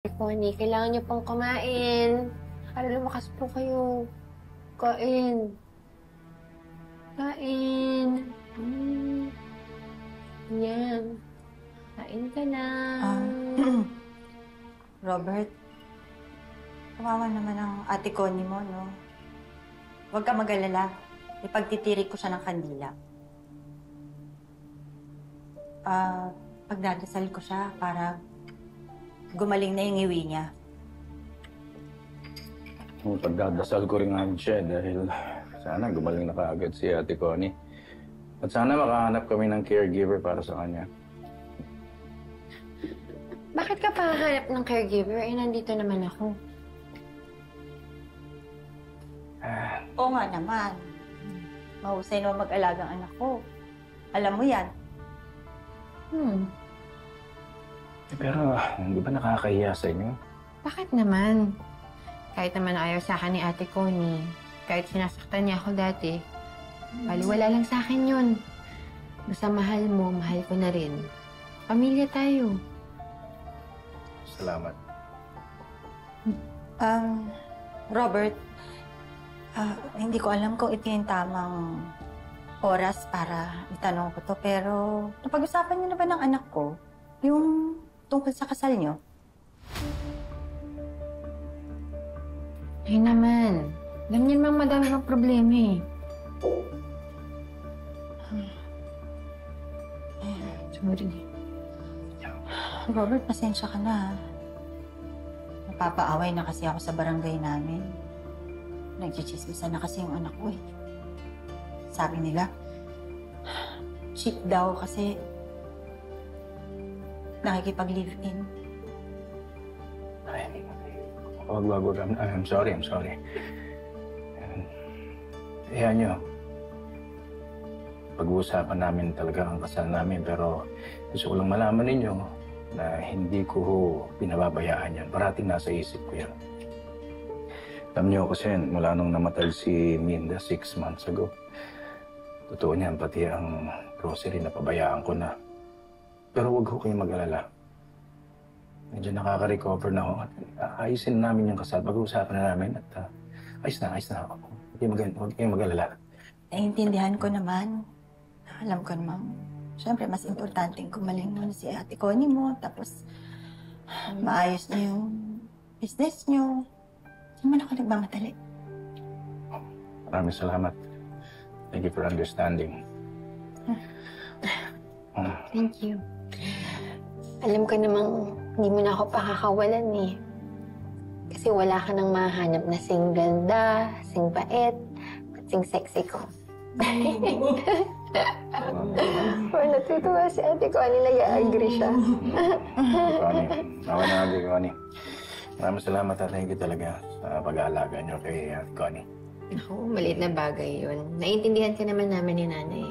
Connie, kailangan niyo pong kumain. Para lumakas po kayo. Kain. Kain. Yan. Kain ka na. Robert, kawawa naman ang ate Connie mo, no? Huwag ka mag-alala. Ipagtitirik ko siya ng kandila. Pagdadasal ko siya para gumaling na yung iwi niya. Pagdadasal ko rin nga siya dahil sana gumaling na kaagad si Ate Connie. At sana makahanap kami ng caregiver para sa kanya. Bakit ka pa hahanap ng caregiver? Eh, nandito naman ako. Oo nga naman. Mahusay naman mag-alagang anak ko. Alam mo yan. Pero hindi ba nakakahiya sa inyo? Bakit naman? Kahit naman ayaw sa akin ni Ate Connie, kahit sinasaktan niya ako dati, baliwala lang sa akin yun. Basta mahal mo, mahal ko na rin. Pamilya tayo. Salamat. Robert, hindi ko alam kung ito yung tamang oras para itanong ko to, pero napag-usapan niyo na ba ng anak ko yung tungkol sa kasal niyo? Ay naman. Alam niyo namang madami ng problema eh. Sorry. Robert, pasensya ka na. Napapaaway na kasi ako sa barangay namin. Nagchichismisan na kasi yung anak ko eh. Sabi nila, cheat daw kasi nakikipag-live-in. Ay, wag. I'm sorry. Iyan nyo. Pag-uusapan namin talaga ang kasal namin, pero gusto ko lang malaman ninyo na hindi ko pinababayaan yan. Parating nasa isip ko yan. Alam nyo kasi mula nung namatay si Minda 6 months ago, totoo niyan, pati ang grocery na pabayaan ko na. Pero wag ho kayong mag-alala. Medyo nakaka-recover na ho. Ayusin namin yung kasal. Pag-uusapan na namin at ayos na ako. Huwag kayong mag-alala. Naiintindihan ko naman. Alam ko naman. Siyempre, mas importanteng kumaling muna si Ate Connie mo. Tapos, maayos niyo yung business niyo. Saan man ako nagmamadali? Maraming salamat. Thank you for understanding. Thank you. Alam ko namang hindi mo na ako pakakawalan eh. Kasi wala ka nang mahanap na sing ganda, sing bait, at sing sexy ko. Natutuwa si Ate Connie, nag-agree siya. Connie, ako na Ate Connie. Maraming salamat at thank you talaga sa pag-aalaga niyo kay Ate Connie. Naku, maliit na bagay yun. Naiintindihan ka naman namin ni Nanay.